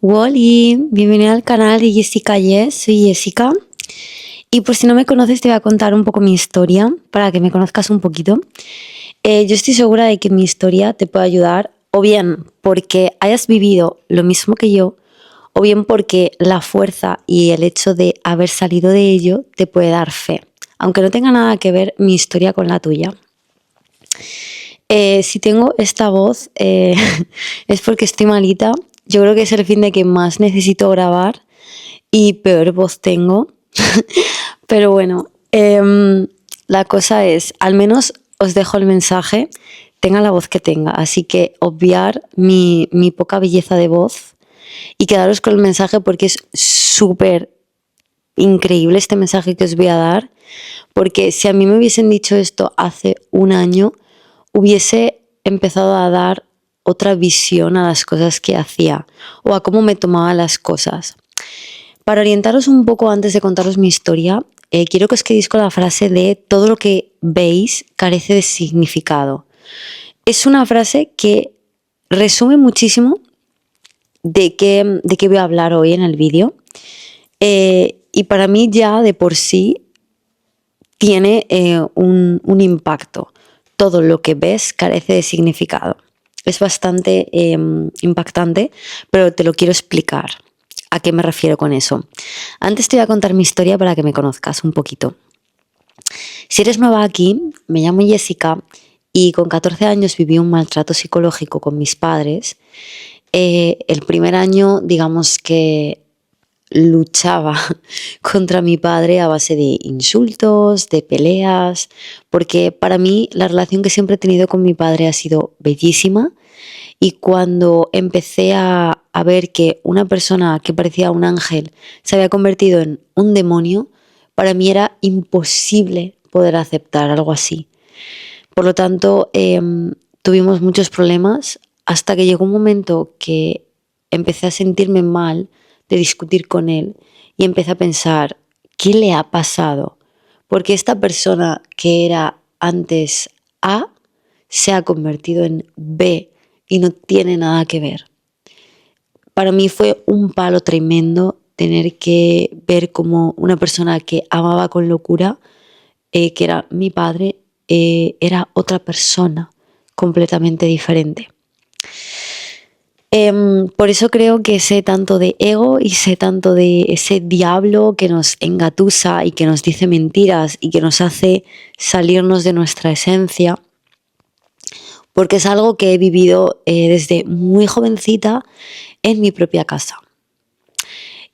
Wally, bienvenida al canal de Jessica Yes, soy Jessica. Y por si no me conoces, te voy a contar un poco mi historia para que me conozcas un poquito. Yo estoy segura de que mi historia te puede ayudar, o bien porque hayas vivido lo mismo que yo, o bien porque la fuerza y el hecho de haber salido de ello te puede dar fe, aunque no tenga nada que ver mi historia con la tuya. Si tengo esta voz es porque estoy malita. Yo creo que es el fin de que más necesito grabar y peor voz tengo. Pero bueno, la cosa es, al menos os dejo el mensaje, tenga la voz que tenga. Así que obviar mi poca belleza de voz y quedaros con el mensaje porque es súper increíble este mensaje que os voy a dar. Porque si a mí me hubiesen dicho esto hace un año, hubiese empezado a dar otra visión a las cosas que hacía o a cómo me tomaba las cosas. Para orientaros un poco antes de contaros mi historia, quiero que os quedéis con la frase de todo lo que veis carece de significado. Es una frase que resume muchísimo de qué voy a hablar hoy en el vídeo. Y para mí ya de por sí tiene un impacto. Todo lo que ves carece de significado. Es bastante impactante, pero te lo quiero explicar. ¿A qué me refiero con eso? Antes te voy a contar mi historia para que me conozcas un poquito. Si eres nueva aquí, me llamo Jessica y con 14 años viví un maltrato psicológico con mis padres. El primer año, digamos que luchaba contra mi padre a base de insultos, de peleas, porque para mí la relación que siempre he tenido con mi padre ha sido bellísima. Y cuando empecé a ver que una persona que parecía un ángel se había convertido en un demonio, para mí era imposible poder aceptar algo así. Por lo tanto, tuvimos muchos problemas hasta que llegó un momento que empecé a sentirme mal de discutir con él y empecé a pensar, ¿qué le ha pasado? Porque esta persona que era antes A se ha convertido en B y no tiene nada que ver. Para mí fue un palo tremendo tener que ver como una persona que amaba con locura, que era mi padre, era otra persona completamente diferente. Por eso creo que sé tanto de ego y sé tanto de ese diablo que nos engatusa y que nos dice mentiras y que nos hace salirnos de nuestra esencia, porque es algo que he vivido desde muy jovencita en mi propia casa.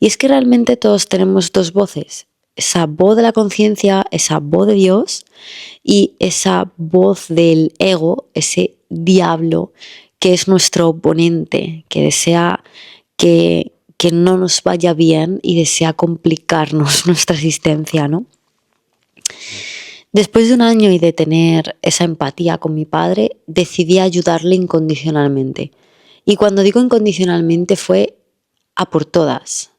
Y es que realmente todos tenemos dos voces, esa voz de la conciencia, esa voz de Dios y esa voz del ego, ese diablo que es nuestro oponente, que desea que no nos vaya bien y desea complicarnos nuestra existencia, ¿no? Después de un año y de tener esa empatía con mi padre, decidí ayudarle incondicionalmente. Y cuando digo incondicionalmente fue a por todas.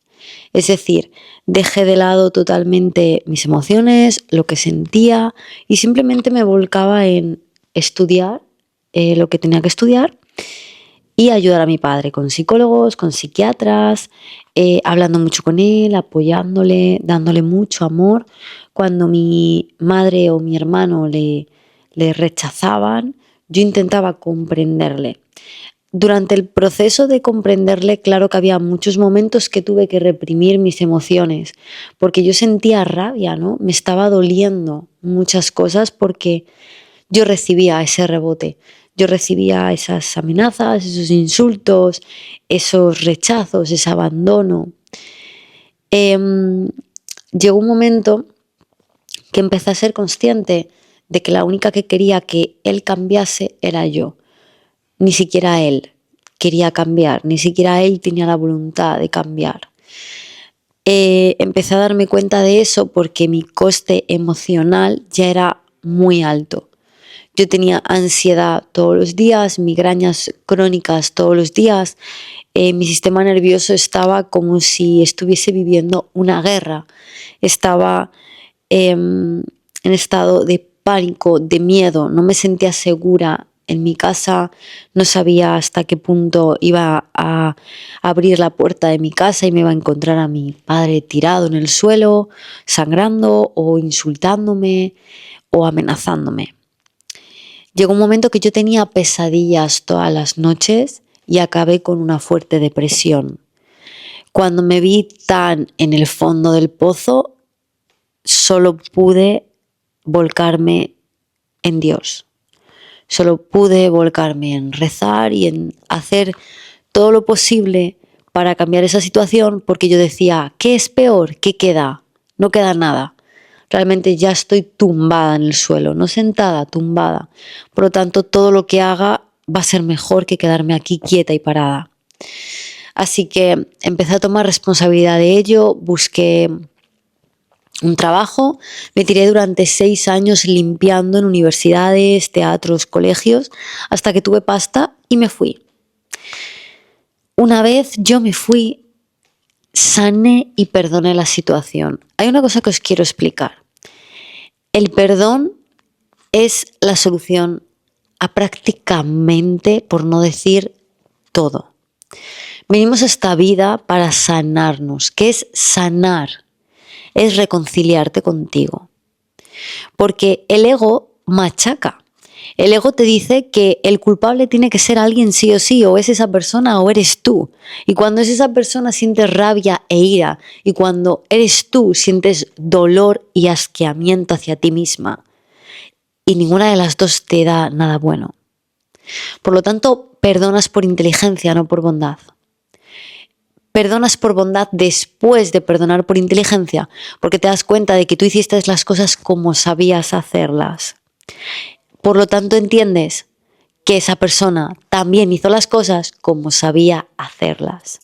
Es decir, dejé de lado totalmente mis emociones, lo que sentía y simplemente me volcaba en estudiar lo que tenía que estudiar y ayudar a mi padre con psicólogos, con psiquiatras, hablando mucho con él, apoyándole, dándole mucho amor. Cuando mi madre o mi hermano le rechazaban, yo intentaba comprenderle. Durante el proceso de comprenderle, claro que había muchos momentos que tuve que reprimir mis emociones, porque yo sentía rabia, ¿no? Me estaba doliendo muchas cosas porque yo recibía ese rebote, yo recibía esas amenazas, esos insultos, esos rechazos, ese abandono. Llegó un momento que empecé a ser consciente de que la única que quería que él cambiase era yo. Ni siquiera él quería cambiar, ni siquiera él tenía la voluntad de cambiar. Empecé a darme cuenta de eso porque mi coste emocional ya era muy alto. Yo tenía ansiedad todos los días, migrañas crónicas todos los días. Mi sistema nervioso estaba como si estuviese viviendo una guerra. Estaba en estado de pánico, de miedo, no me sentía segura en mi casa, no sabía hasta qué punto iba a abrir la puerta de mi casa y me iba a encontrar a mi padre tirado en el suelo, sangrando o insultándome o amenazándome. Llegó un momento que yo tenía pesadillas todas las noches y acabé con una fuerte depresión. Cuando me vi tan en el fondo del pozo, solo pude volcarme en Dios. Solo pude volcarme en rezar y en hacer todo lo posible para cambiar esa situación, porque yo decía, ¿qué es peor? ¿Qué queda? No queda nada. Realmente ya estoy tumbada en el suelo, no sentada, tumbada. Por lo tanto, todo lo que haga va a ser mejor que quedarme aquí quieta y parada. Así que empecé a tomar responsabilidad de ello, busqué un trabajo, me tiré durante 6 años limpiando en universidades, teatros, colegios, hasta que tuve pasta y me fui. Una vez yo me fui, sané y perdoné la situación. Hay una cosa que os quiero explicar. El perdón es la solución a prácticamente, por no decir todo. Venimos a esta vida para sanarnos. ¿Qué es sanar? Es reconciliarte contigo. Porque el ego machaca. El ego te dice que el culpable tiene que ser alguien sí o sí, o es esa persona o eres tú. Y cuando es esa persona sientes rabia e ira. Y cuando eres tú sientes dolor y asqueamiento hacia ti misma. Y ninguna de las dos te da nada bueno. Por lo tanto, perdonas por inteligencia, no por bondad. Perdonas por bondad después de perdonar por inteligencia, porque te das cuenta de que tú hiciste las cosas como sabías hacerlas. Por lo tanto, entiendes que esa persona también hizo las cosas como sabía hacerlas.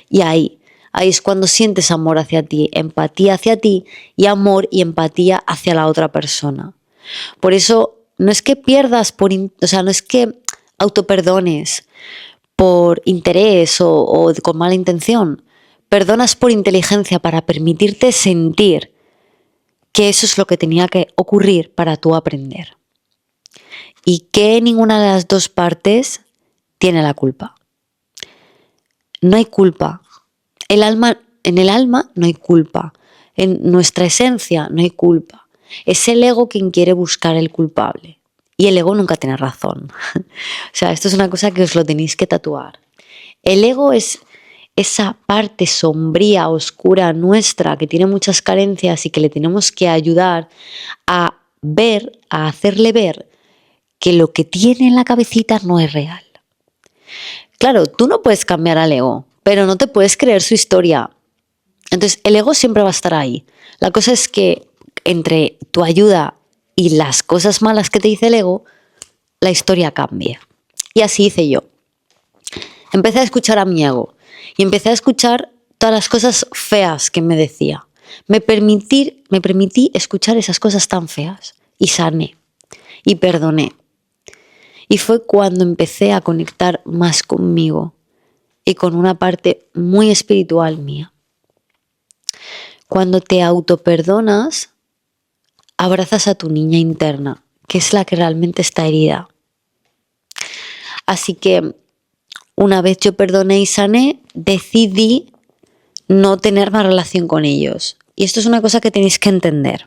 Y ahí es cuando sientes amor hacia ti, empatía hacia ti y amor y empatía hacia la otra persona. Por eso, no es que pierdas, no es que autoperdones por interés o con mala intención. Perdonas por inteligencia para permitirte sentir que eso es lo que tenía que ocurrir para tú aprender. Y que ninguna de las dos partes tiene la culpa. No hay culpa. En el alma no hay culpa. En nuestra esencia no hay culpa. Es el ego quien quiere buscar el culpable. Y el ego nunca tiene razón. O sea, esto es una cosa que os lo tenéis que tatuar. El ego es esa parte sombría, oscura nuestra, que tiene muchas carencias y que le tenemos que ayudar a ver, a hacerle ver que lo que tiene en la cabecita no es real. Claro, tú no puedes cambiar al ego, pero no te puedes creer su historia. Entonces, el ego siempre va a estar ahí. La cosa es que entre tu ayuda y las cosas malas que te dice el ego, la historia cambia. Y así hice yo. Empecé a escuchar a mi ego y empecé a escuchar todas las cosas feas que me decía. Me permití escuchar esas cosas tan feas y sané y perdoné. Y fue cuando empecé a conectar más conmigo y con una parte muy espiritual mía. Cuando te autoperdonas, abrazas a tu niña interna, que es la que realmente está herida. Así que una vez yo perdoné y sané, decidí no tener más relación con ellos. Y esto es una cosa que tenéis que entender.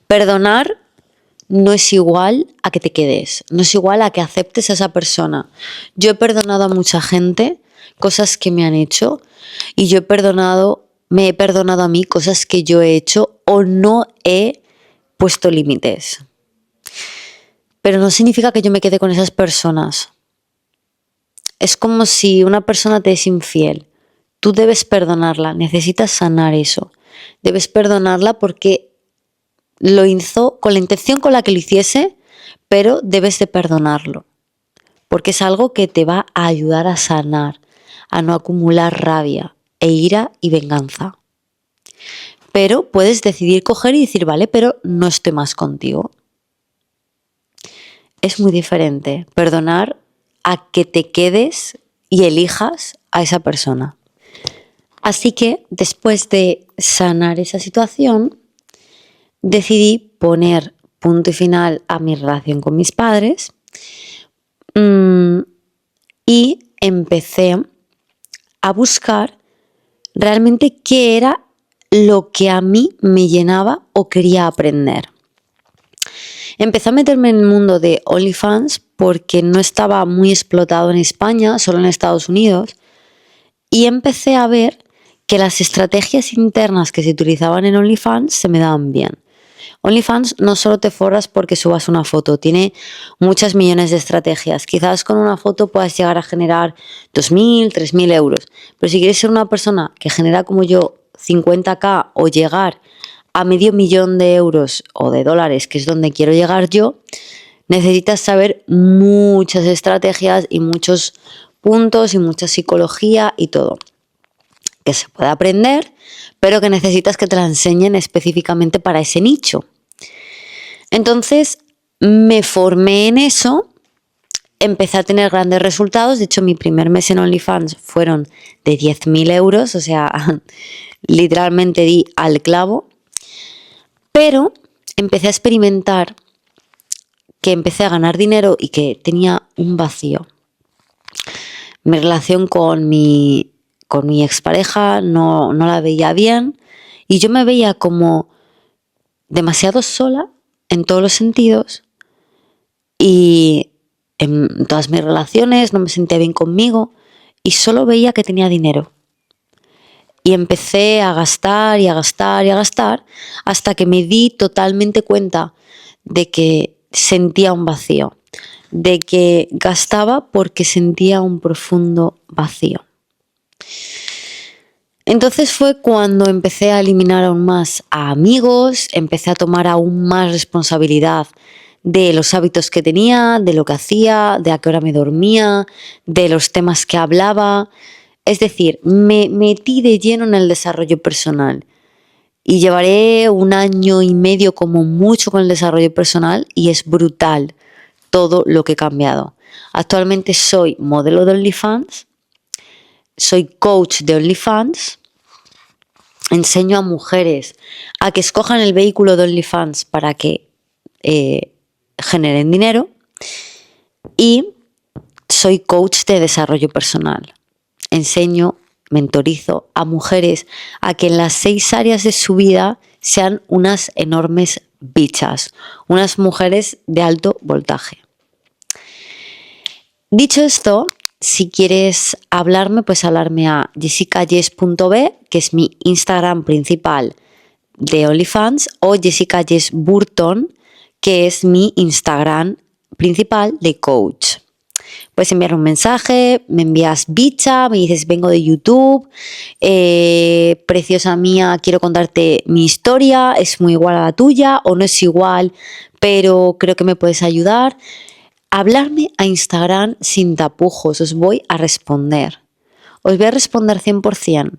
Perdonar no es igual a que te quedes, no es igual a que aceptes a esa persona. Yo he perdonado a mucha gente cosas que me han hecho y me he perdonado a mí cosas que yo he hecho o no he puesto límites. Pero no significa que yo me quede con esas personas. Es como si una persona te es infiel. Tú debes perdonarla, necesitas sanar eso. Debes perdonarla porque lo hizo con la intención con la que lo hiciese, pero debes de perdonarlo. Porque es algo que te va a ayudar a sanar, a no acumular rabia e ira y venganza. Pero puedes decidir coger y decir, vale, pero no estoy más contigo. Es muy diferente perdonar a que te quedes y elijas a esa persona. Así que después de sanar esa situación, decidí poner punto y final a mi relación con mis padres Y empecé a buscar realmente qué era lo que a mí me llenaba o quería aprender. Empecé a meterme en el mundo de OnlyFans porque no estaba muy explotado en España, solo en Estados Unidos, y empecé a ver que las estrategias internas que se utilizaban en OnlyFans se me daban bien. OnlyFans no solo te forras porque subas una foto, tiene muchas millones de estrategias. Quizás con una foto puedas llegar a generar 2.000, 3.000 euros, pero si quieres ser una persona que genera como yo 50.000 o llegar a $500.000 de euros o de dólares, que es donde quiero llegar yo, necesitas saber muchas estrategias y muchos puntos y mucha psicología y todo, que se puede aprender, pero que necesitas que te la enseñen específicamente para ese nicho. Entonces me formé en eso, empecé a tener grandes resultados. De hecho, mi primer mes en OnlyFans fueron de 10.000 euros, o sea, literalmente di al clavo. Pero empecé a experimentar que empecé a ganar dinero y que tenía un vacío. Mi relación con mi expareja no la veía bien y yo me veía como demasiado sola en todos los sentidos y en todas mis relaciones no me sentía bien conmigo y solo veía que tenía dinero. Y empecé a gastar y a gastar y a gastar hasta que me di totalmente cuenta de que sentía un vacío, de que gastaba porque sentía un profundo vacío. Entonces fue cuando empecé a eliminar aún más a amigos, empecé a tomar aún más responsabilidad de los hábitos que tenía, de lo que hacía, de a qué hora me dormía, de los temas que hablaba. Es decir, me metí de lleno en el desarrollo personal y llevaré 1 año y medio como mucho con el desarrollo personal y es brutal todo lo que he cambiado. Actualmente soy modelo de OnlyFans, soy coach de OnlyFans, enseño a mujeres a que escojan el vehículo de OnlyFans para que generen dinero y soy coach de desarrollo personal. Enseño, mentorizo a mujeres a que en las 6 áreas de su vida sean unas enormes bichas, unas mujeres de alto voltaje. Dicho esto, si quieres hablarme, puedes hablarme a jessicayes.b, que es mi Instagram principal de OnlyFans, o Jessica Yes Burton, que es mi Instagram principal de coach. Puedes enviar un mensaje, me envías bicha, me dices vengo de YouTube, preciosa mía, quiero contarte mi historia, es muy igual a la tuya o no es igual, pero creo que me puedes ayudar. Hablarme a Instagram sin tapujos, os voy a responder. Os voy a responder 100%.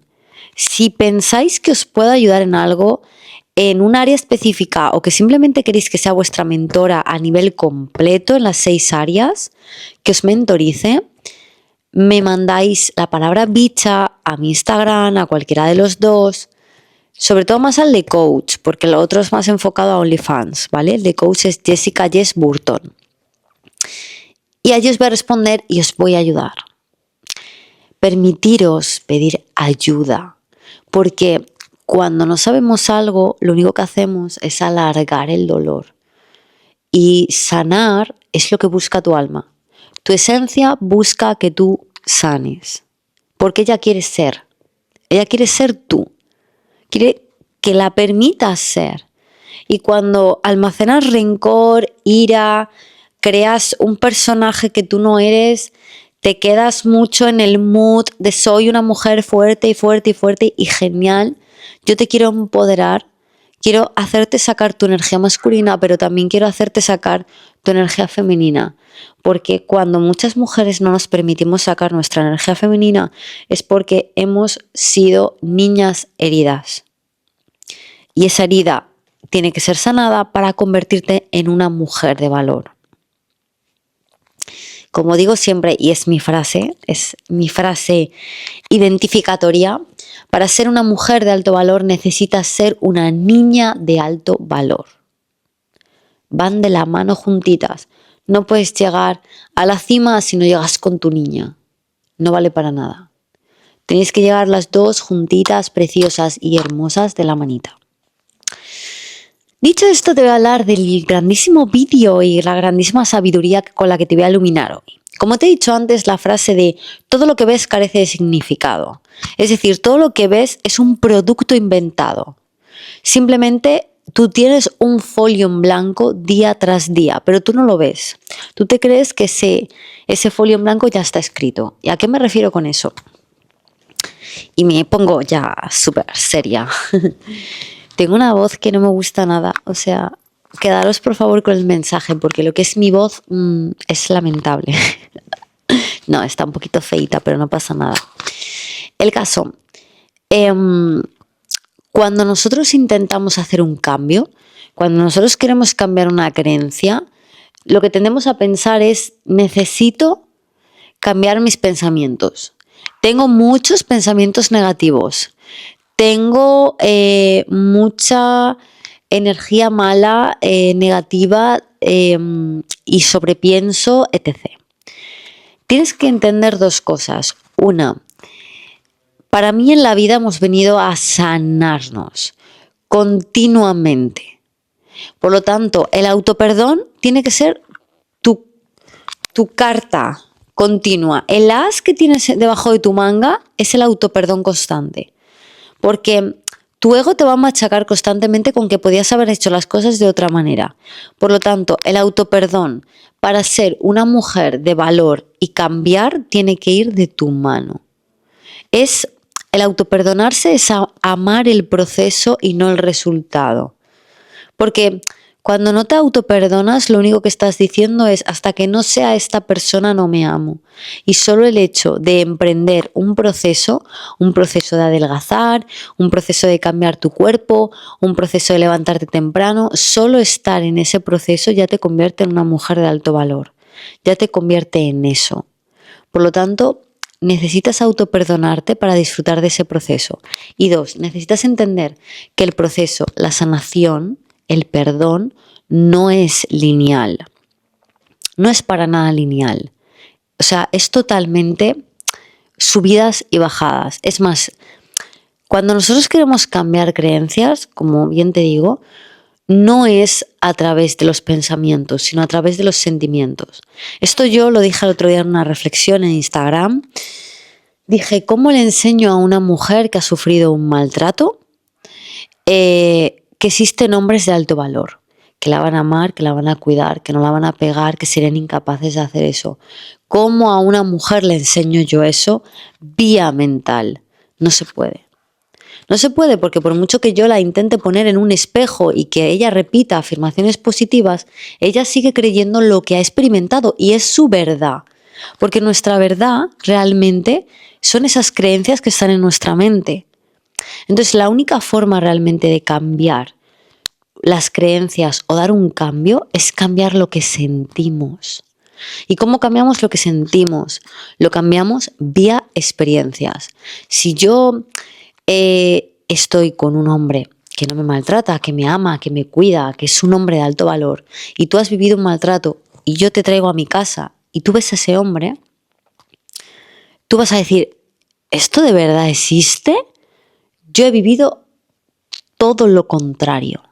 Si pensáis que os puedo ayudar en algo, en un área específica o que simplemente queréis que sea vuestra mentora a nivel completo en las 6 áreas, que os mentorice, me mandáis la palabra bicha a mi Instagram, a cualquiera de los dos, sobre todo más al de coach, porque lo otro es más enfocado a OnlyFans, ¿vale? El de coach es Jessica Yes Burton. Y allí os voy a responder y os voy a ayudar. Permitiros pedir ayuda, porque cuando no sabemos algo, lo único que hacemos es alargar el dolor. Y sanar es lo que busca tu alma. Tu esencia busca que tú sanes, porque ella quiere ser. Ella quiere ser tú. Quiere que la permitas ser. Y cuando almacenas rencor, ira, creas un personaje que tú no eres, te quedas mucho en el mood de soy una mujer fuerte y fuerte y fuerte y genial. Yo te quiero empoderar, quiero hacerte sacar tu energía masculina, pero también quiero hacerte sacar tu energía femenina. Porque cuando muchas mujeres no nos permitimos sacar nuestra energía femenina es porque hemos sido niñas heridas. Y esa herida tiene que ser sanada para convertirte en una mujer de valor. Como digo siempre, y es mi frase identificatoria, para ser una mujer de alto valor necesitas ser una niña de alto valor. Van de la mano juntitas. No puedes llegar a la cima si no llegas con tu niña. No vale para nada. Tenéis que llegar las dos juntitas, preciosas y hermosas de la manita. Dicho esto, te voy a hablar del grandísimo vídeo y la grandísima sabiduría con la que te voy a iluminar hoy. Como te he dicho antes, la frase de todo lo que ves carece de significado. Es decir, todo lo que ves es un producto inventado. Simplemente tú tienes un folio en blanco día tras día, pero tú no lo ves. Tú te crees que ese folio en blanco ya está escrito. ¿Y a qué me refiero con eso? Y me pongo ya súper seria. Tengo una voz que no me gusta nada. O sea, quedaros por favor con el mensaje, porque lo que es mi voz es lamentable. No, está un poquito feita, pero no pasa nada. El caso, cuando nosotros intentamos hacer un cambio, cuando nosotros queremos cambiar una creencia, lo que tendemos a pensar es, necesito cambiar mis pensamientos. Tengo muchos pensamientos negativos. Tengo mucha energía mala, negativa y sobrepienso, etc. Tienes que entender dos cosas. Una, para mí en la vida hemos venido a sanarnos continuamente. Por lo tanto, el autoperdón tiene que ser tu carta continua. El as que tienes debajo de tu manga es el autoperdón constante. Porque tu ego te va a machacar constantemente con que podías haber hecho las cosas de otra manera. Por lo tanto, el autoperdón para ser una mujer de valor y cambiar tiene que ir de tu mano. El autoperdonarse es amar el proceso y no el resultado. Porque cuando no te autoperdonas, lo único que estás diciendo es, hasta que no sea esta persona no me amo. Y solo el hecho de emprender un proceso de adelgazar, un proceso de cambiar tu cuerpo, un proceso de levantarte temprano, solo estar en ese proceso ya te convierte en una mujer de alto valor, ya te convierte en eso. Por lo tanto, necesitas autoperdonarte para disfrutar de ese proceso. Y dos, necesitas entender que el proceso, la sanación, el perdón no es lineal, no es para nada lineal. O sea, es totalmente subidas y bajadas. Es más, cuando nosotros queremos cambiar creencias, como bien te digo, no es a través de los pensamientos, sino a través de los sentimientos. Esto yo lo dije el otro día en una reflexión en Instagram. Dije, ¿cómo le enseño a una mujer que ha sufrido un maltrato que existen hombres de alto valor? Que la van a amar, que la van a cuidar, que no la van a pegar, que serían incapaces de hacer eso. ¿Cómo a una mujer le enseño yo eso? Vía mental. No se puede. No se puede porque por mucho que yo la intente poner en un espejo y que ella repita afirmaciones positivas, ella sigue creyendo lo que ha experimentado y es su verdad. Porque nuestra verdad realmente son esas creencias que están en nuestra mente. Entonces la única forma realmente de cambiar las creencias o dar un cambio es cambiar lo que sentimos. ¿Y cómo cambiamos lo que sentimos? Lo cambiamos vía experiencias. Si yo estoy con un hombre que no me maltrata, que me ama, que me cuida, que es un hombre de alto valor, y tú has vivido un maltrato y yo te traigo a mi casa y tú ves a ese hombre, tú vas a decir, ¿esto de verdad existe? Yo he vivido todo lo contrario.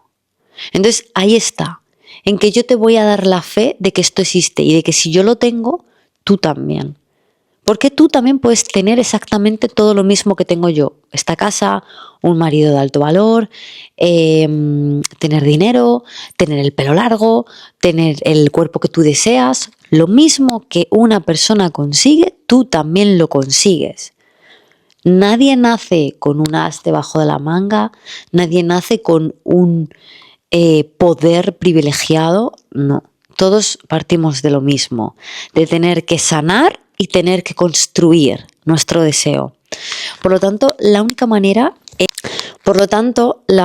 Entonces ahí está, en que yo te voy a dar la fe de que esto existe y de que si yo lo tengo, tú también. Porque tú también puedes tener exactamente todo lo mismo que tengo yo. Esta casa, un marido de alto valor, tener dinero, tener el pelo largo, tener el cuerpo que tú deseas. Lo mismo que una persona consigue, tú también lo consigues. Nadie nace con un as debajo de la manga, nadie nace con un poder privilegiado, no. Todos partimos de lo mismo, de tener que sanar y tener que construir nuestro deseo. Por lo tanto, la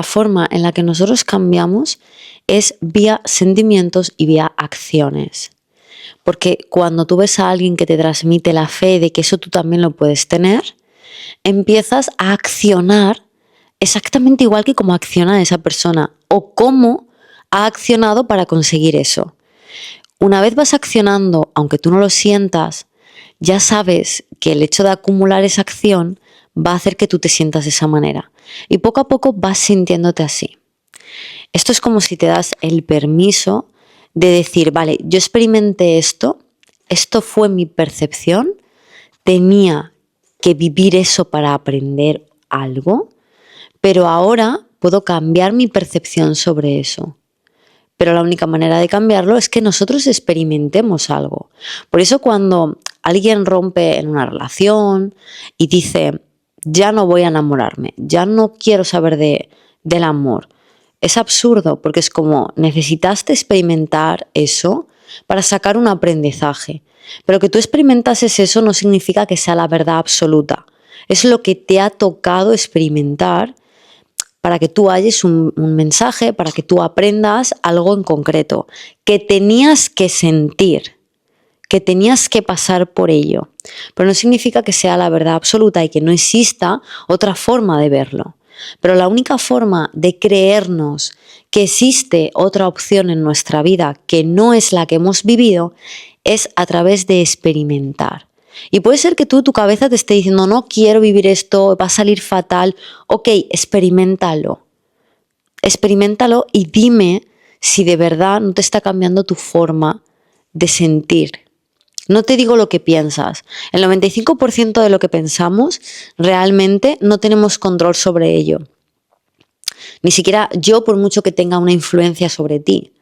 forma en la que nosotros cambiamos es vía sentimientos y vía acciones. Porque cuando tú ves a alguien que te transmite la fe de que eso tú también lo puedes tener, empiezas a accionar exactamente igual que como acciona esa persona o cómo ha accionado para conseguir eso. Una vez vas accionando, aunque tú no lo sientas, ya sabes que el hecho de acumular esa acción va a hacer que tú te sientas de esa manera. Y poco a poco vas sintiéndote así. Esto es como si te das el permiso de decir, vale, yo experimenté esto fue mi percepción, tenía que vivir eso para aprender algo, pero ahora puedo cambiar mi percepción sobre eso. Pero la única manera de cambiarlo es que nosotros experimentemos algo. Por eso cuando alguien rompe en una relación y dice, ya no voy a enamorarme, ya no quiero saber del amor, es absurdo porque es como necesitaste experimentar eso para sacar un aprendizaje. Pero que tú experimentases eso no significa que sea la verdad absoluta. Es lo que te ha tocado experimentar para que tú halles un mensaje, para que tú aprendas algo en concreto, que tenías que sentir, que tenías que pasar por ello. Pero no significa que sea la verdad absoluta y que no exista otra forma de verlo. Pero la única forma de creernos que existe otra opción en nuestra vida que no es la que hemos vivido es a través de experimentar. Y puede ser que tu cabeza te esté diciendo, no quiero vivir esto, va a salir fatal. Ok, experiméntalo. Experiméntalo y dime si de verdad no te está cambiando tu forma de sentir. No te digo lo que piensas. El 95% de lo que pensamos realmente no tenemos control sobre ello. Ni siquiera yo, por mucho que tenga una influencia sobre ti.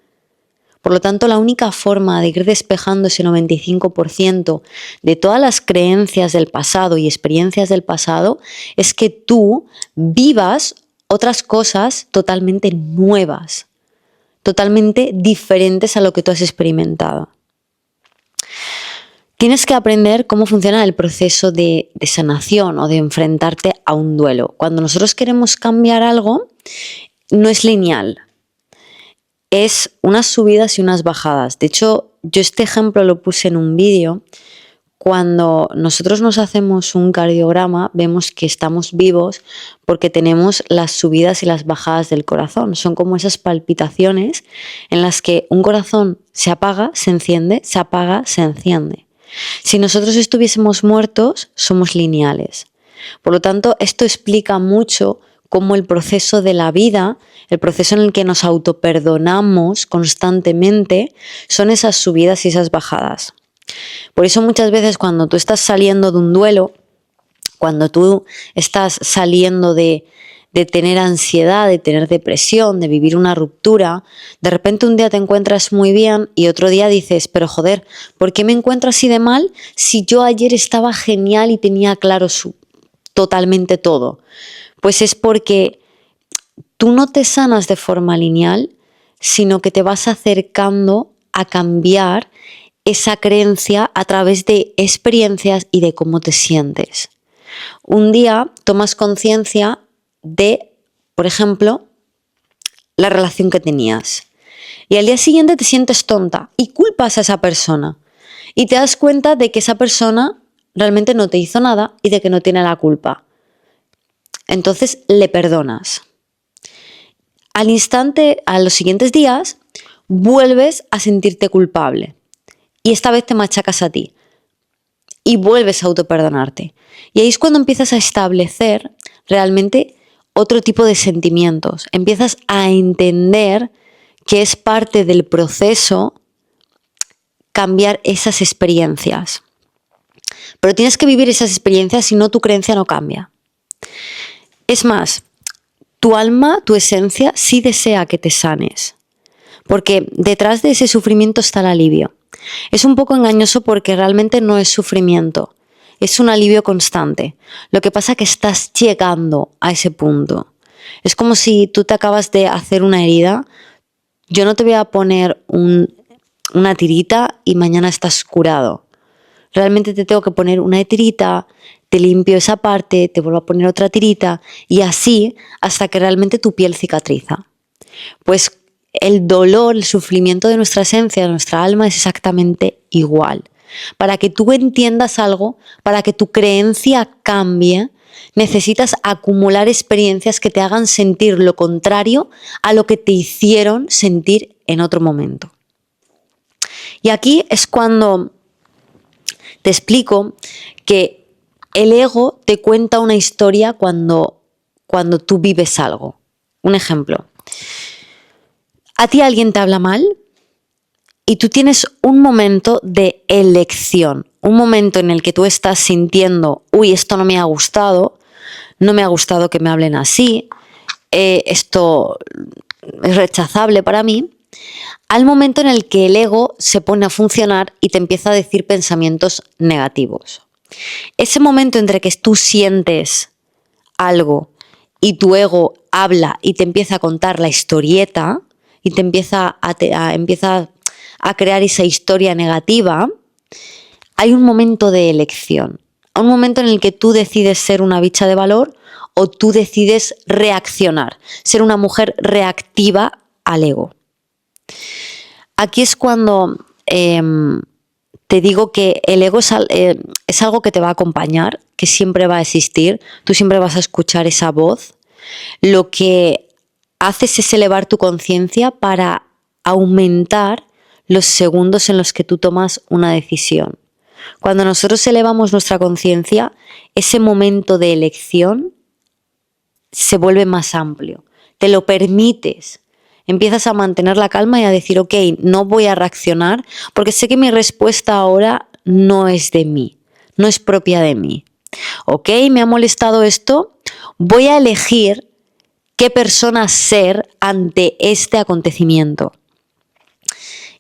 Por lo tanto, la única forma de ir despejando ese 95% de todas las creencias del pasado y experiencias del pasado es que tú vivas otras cosas totalmente nuevas, totalmente diferentes a lo que tú has experimentado. Tienes que aprender cómo funciona el proceso de sanación o de enfrentarte a un duelo. Cuando nosotros queremos cambiar algo, no es lineal. Es unas subidas y unas bajadas. De hecho, yo este ejemplo lo puse en un vídeo. Cuando nosotros nos hacemos un cardiograma, vemos que estamos vivos porque tenemos las subidas y las bajadas del corazón. Son como esas palpitaciones en las que un corazón se apaga, se enciende, se apaga, se enciende. Si nosotros estuviésemos muertos, somos lineales. Por lo tanto, esto explica mucho cómo el proceso de la vida, el proceso en el que nos autoperdonamos constantemente, son esas subidas y esas bajadas. Por eso muchas veces cuando tú estás saliendo de un duelo, cuando tú estás saliendo de tener ansiedad, de tener depresión, de vivir una ruptura, de repente un día te encuentras muy bien y otro día dices, pero joder, ¿por qué me encuentro así de mal si yo ayer estaba genial y tenía claro totalmente todo? Pues es porque tú no te sanas de forma lineal, sino que te vas acercando a cambiar esa creencia a través de experiencias y de cómo te sientes. Un día tomas conciencia de, por ejemplo, la relación que tenías. Y al día siguiente te sientes tonta y culpas a esa persona. Y te das cuenta de que esa persona realmente no te hizo nada y de que no tiene la culpa. Entonces le perdonas. Al instante, a los siguientes días, vuelves a sentirte culpable. Y esta vez te machacas a ti. Y vuelves a autoperdonarte. Y ahí es cuando empiezas a establecer realmente otro tipo de sentimientos. Empiezas a entender que es parte del proceso cambiar esas experiencias. Pero tienes que vivir esas experiencias, si no tu creencia no cambia. Es más, tu alma, tu esencia, sí desea que te sanes. Porque detrás de ese sufrimiento está el alivio. Es un poco engañoso porque realmente no es sufrimiento. Es un alivio constante. Lo que pasa es que estás llegando a ese punto. Es como si tú te acabas de hacer una herida. Yo no te voy a poner una tirita y mañana estás curado. Realmente te tengo que poner una tirita, te limpio esa parte, te vuelvo a poner otra tirita y así hasta que realmente tu piel cicatriza. Pues el dolor, el sufrimiento de nuestra esencia, de nuestra alma es exactamente igual. Para que tú entiendas algo, para que tu creencia cambie, necesitas acumular experiencias que te hagan sentir lo contrario a lo que te hicieron sentir en otro momento. Y aquí es cuando te explico que el ego te cuenta una historia cuando tú vives algo. Un ejemplo. A ti alguien te habla mal y tú tienes un momento de elección, un momento en el que tú estás sintiendo, uy, esto no me ha gustado que me hablen así, esto es rechazable para mí, al momento en el que el ego se pone a funcionar y te empieza a decir pensamientos negativos. Ese momento entre que tú sientes algo y tu ego habla y te empieza a contar la historieta y te empieza a crear esa historia negativa, hay un momento de elección, un momento en el que tú decides ser una bicha de valor o tú decides reaccionar, ser una mujer reactiva al ego. Aquí es cuando te digo que el ego es algo que te va a acompañar, que siempre va a existir, tú siempre vas a escuchar esa voz. Lo que haces es elevar tu conciencia para aumentar los segundos en los que tú tomas una decisión. Cuando nosotros elevamos nuestra conciencia, ese momento de elección se vuelve más amplio, te lo permites. Empiezas a mantener la calma y a decir, ok, no voy a reaccionar porque sé que mi respuesta ahora no es de mí, no es propia de mí. Ok, me ha molestado esto, voy a elegir qué persona ser ante este acontecimiento.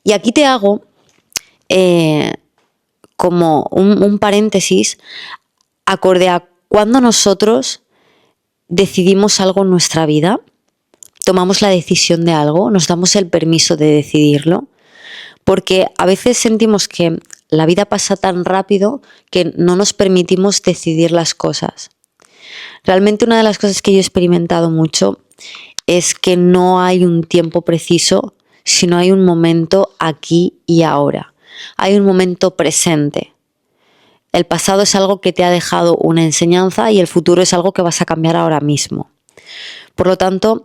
Y aquí te hago como un paréntesis acorde a cuando nosotros decidimos algo en nuestra vida, tomamos la decisión de algo, nos damos el permiso de decidirlo, porque a veces sentimos que la vida pasa tan rápido que no nos permitimos decidir las cosas. Realmente una de las cosas que yo he experimentado mucho es que no hay un tiempo preciso, sino hay un momento aquí y ahora. Hay un momento presente. El pasado es algo que te ha dejado una enseñanza y el futuro es algo que vas a cambiar ahora mismo. Por lo tanto,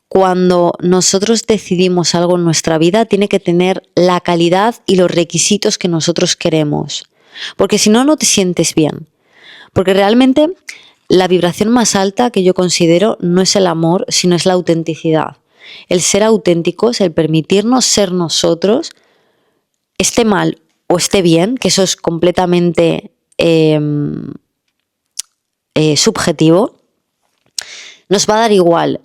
cuando nosotros decidimos algo en nuestra vida, tiene que tener la calidad y los requisitos que nosotros queremos. Porque si no, no te sientes bien. Porque realmente la vibración más alta que yo considero no es el amor, sino es la autenticidad. El ser auténticos, el permitirnos ser nosotros, esté mal o esté bien, que eso es completamente subjetivo, nos va a dar igual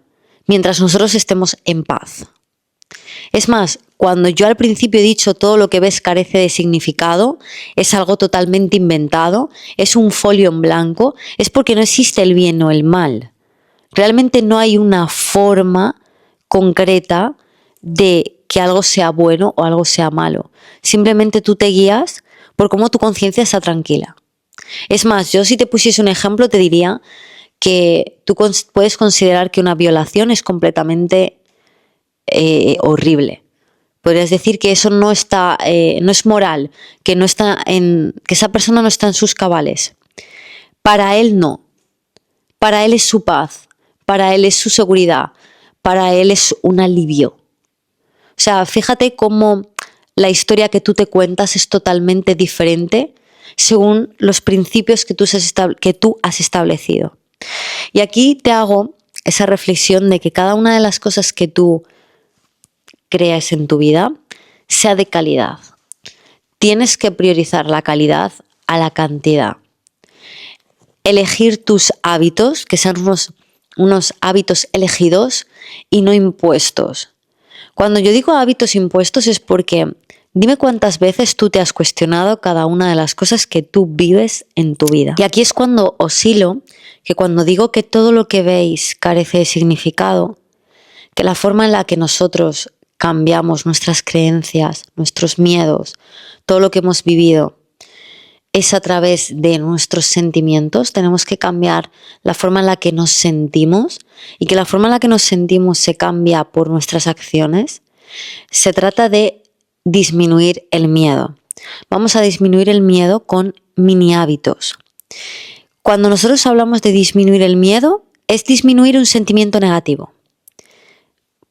mientras nosotros estemos en paz. Es más, cuando yo al principio he dicho todo lo que ves carece de significado, es algo totalmente inventado, es un folio en blanco, es porque no existe el bien o el mal. Realmente no hay una forma concreta de que algo sea bueno o algo sea malo. Simplemente tú te guías por cómo tu conciencia está tranquila. Es más, yo si te pusiese un ejemplo te diría que tú puedes considerar que una violación es completamente horrible. Podrías decir que eso no está, no es moral, que esa persona no está en sus cabales. Para él no. Para él es su paz, para él es su seguridad, para él es un alivio. O sea, fíjate cómo la historia que tú te cuentas es totalmente diferente según los principios que tú has establecido. Y aquí te hago esa reflexión de que cada una de las cosas que tú creas en tu vida sea de calidad. Tienes que priorizar la calidad a la cantidad. Elegir tus hábitos, que sean unos hábitos elegidos y no impuestos. Cuando yo digo hábitos impuestos es porque dime cuántas veces tú te has cuestionado cada una de las cosas que tú vives en tu vida. Y aquí es cuando oscilo, que cuando digo que todo lo que veis carece de significado, que la forma en la que nosotros cambiamos nuestras creencias, nuestros miedos, todo lo que hemos vivido, es a través de nuestros sentimientos. Tenemos que cambiar la forma en la que nos sentimos y que la forma en la que nos sentimos se cambia por nuestras acciones. Se trata de disminuir el miedo. Vamos a disminuir el miedo con mini hábitos. Cuando nosotros hablamos de disminuir el miedo, es disminuir un sentimiento negativo.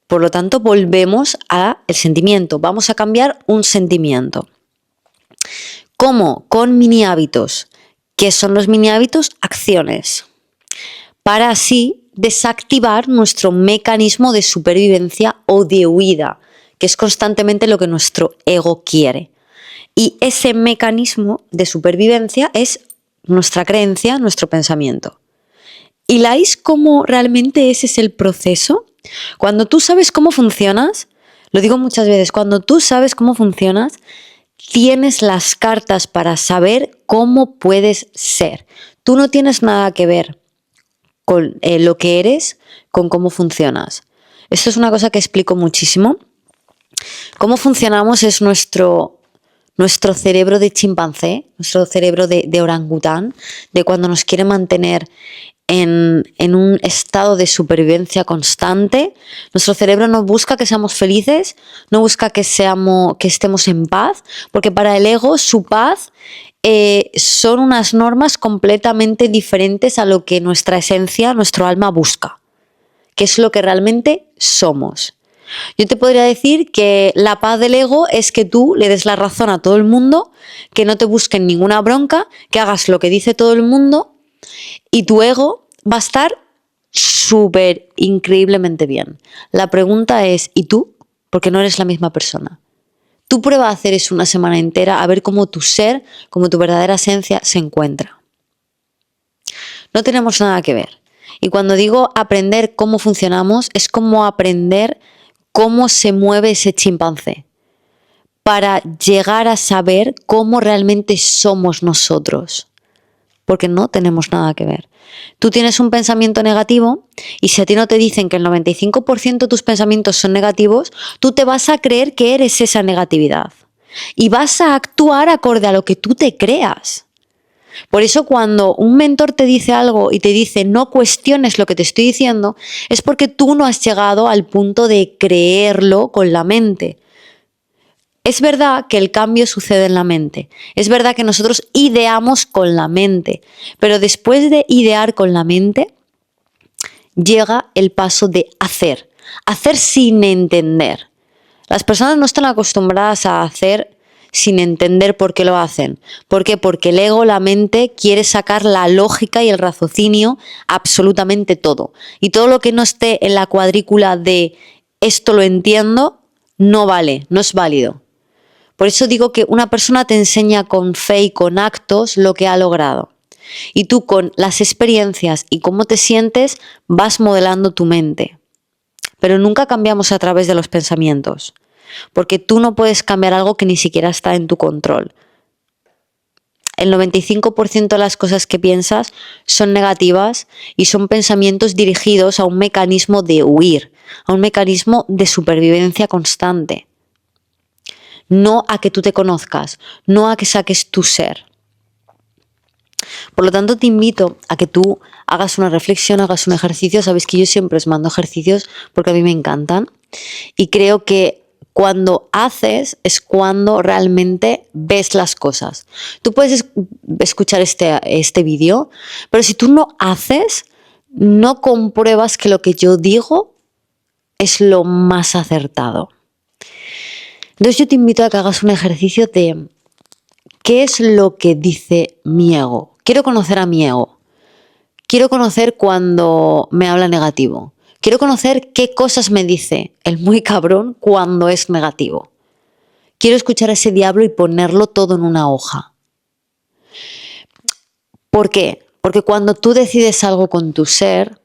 Por lo tanto, volvemos al sentimiento. Vamos a cambiar un sentimiento. ¿Cómo? Con mini hábitos. ¿Qué son los mini hábitos? Acciones. Para así desactivar nuestro mecanismo de supervivencia o de huida, que es constantemente lo que nuestro ego quiere. Y ese mecanismo de supervivencia es nuestra creencia, nuestro pensamiento. ¿Y veis cómo realmente ese es el proceso? Cuando tú sabes cómo funcionas, lo digo muchas veces, cuando tú sabes cómo funcionas, tienes las cartas para saber cómo puedes ser. Tú no tienes nada que ver con lo que eres, con cómo funcionas. Esto es una cosa que explico muchísimo. Cómo funcionamos es nuestro cerebro de chimpancé, nuestro cerebro de orangután, de cuando nos quiere mantener en un estado de supervivencia constante. Nuestro cerebro no busca que seamos felices, no busca que estemos en paz, porque para el ego su paz son unas normas completamente diferentes a lo que nuestra esencia, nuestro alma busca, que es lo que realmente somos. Yo te podría decir que la paz del ego es que tú le des la razón a todo el mundo, que no te busquen ninguna bronca, que hagas lo que dice todo el mundo y tu ego va a estar súper increíblemente bien. La pregunta es, ¿y tú? Porque no eres la misma persona. Tú prueba a hacer eso una semana entera, a ver cómo tu ser, cómo tu verdadera esencia se encuentra. No tenemos nada que ver. Y cuando digo aprender cómo funcionamos, es como aprender cómo se mueve ese chimpancé para llegar a saber cómo realmente somos nosotros. Porque no tenemos nada que ver. Tú tienes un pensamiento negativo y si a ti no te dicen que el 95% de tus pensamientos son negativos, tú te vas a creer que eres esa negatividad y vas a actuar acorde a lo que tú te creas. Por eso cuando un mentor te dice algo y te dice no cuestiones lo que te estoy diciendo, es porque tú no has llegado al punto de creerlo con la mente. Es verdad que el cambio sucede en la mente, es verdad que nosotros ideamos con la mente, pero después de idear con la mente llega el paso de hacer sin entender. Las personas no están acostumbradas a hacer sin entender por qué lo hacen. ¿Por qué? Porque el ego, la mente, quiere sacar la lógica y el raciocinio a absolutamente todo. Y todo lo que no esté en la cuadrícula de esto lo entiendo, no vale, no es válido. Por eso digo que una persona te enseña con fe y con actos lo que ha logrado. Y tú con las experiencias y cómo te sientes vas modelando tu mente. Pero nunca cambiamos a través de los pensamientos. Porque tú no puedes cambiar algo que ni siquiera está en tu control. El 95% de las cosas que piensas son negativas y son pensamientos dirigidos a un mecanismo de huir, a un mecanismo de supervivencia constante. No a que tú te conozcas, no a que saques tu ser. Por lo tanto, te invito a que tú hagas una reflexión, hagas un ejercicio. Sabéis que yo siempre os mando ejercicios porque a mí me encantan. Y creo que cuando haces es cuando realmente ves las cosas. Tú puedes escuchar este vídeo, pero si tú no haces, no compruebas que lo que yo digo es lo más acertado. Entonces yo te invito a que hagas un ejercicio de ¿qué es lo que dice mi ego? Quiero conocer a mi ego. Quiero conocer cuando me habla negativo. Quiero conocer qué cosas me dice el muy cabrón cuando es negativo. Quiero escuchar a ese diablo y ponerlo todo en una hoja. ¿Por qué? Porque cuando tú decides algo con tu ser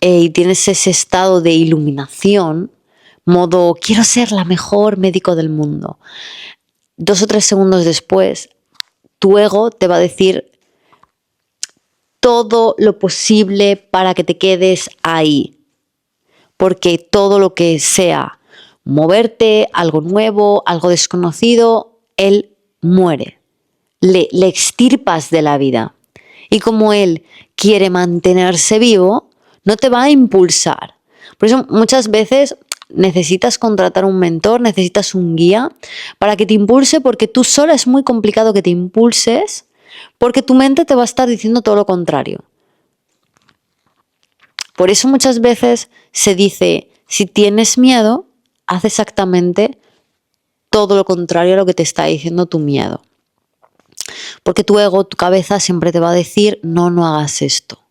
y tienes ese estado de iluminación, modo quiero ser la mejor médico del mundo, 2 o 3 segundos después, tu ego te va a decir todo lo posible para que te quedes ahí. Porque todo lo que sea moverte, algo nuevo, algo desconocido, él muere. Le extirpas de la vida. Y como él quiere mantenerse vivo, no te va a impulsar. Por eso muchas veces necesitas contratar un mentor, necesitas un guía para que te impulse, porque tú sola es muy complicado que te impulses, porque tu mente te va a estar diciendo todo lo contrario. Por eso muchas veces se dice, si tienes miedo, haz exactamente todo lo contrario a lo que te está diciendo tu miedo. Porque tu ego, tu cabeza siempre te va a decir, no, no hagas esto.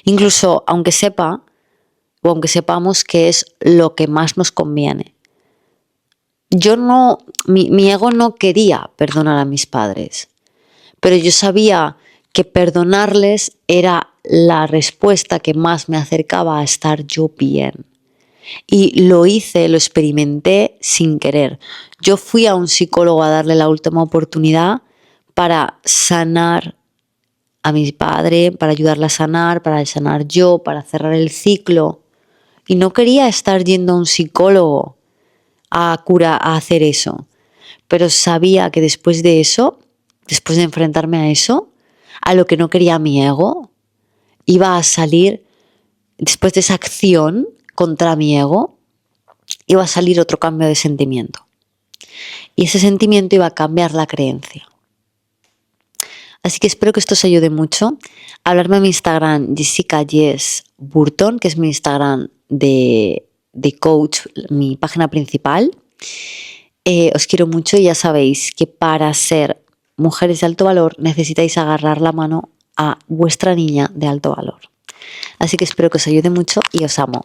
Incluso aunque sepa, o aunque sepamos que es lo que más nos conviene. Mi ego no quería perdonar a mis padres, pero yo sabía que perdonarles era la respuesta que más me acercaba a estar yo bien. Y lo hice, lo experimenté sin querer. Yo fui a un psicólogo a darle la última oportunidad para sanar a mi padre, para ayudarla a sanar, para sanar yo, para cerrar el ciclo. Y no quería estar yendo a un psicólogo a hacer eso. Pero sabía que después de eso, después de enfrentarme a eso, a lo que no quería mi ego, iba a salir, después de esa acción contra mi ego, iba a salir otro cambio de sentimiento. Y ese sentimiento iba a cambiar la creencia. Así que espero que esto os ayude mucho. Hablarme a mi Instagram, Jessica Jess Burton, que es mi Instagram de coach, mi página principal. Os quiero mucho y ya sabéis que para ser mujeres de alto valor necesitáis agarrar la mano a vuestra niña de alto valor. Así que espero que os ayude mucho y os amo.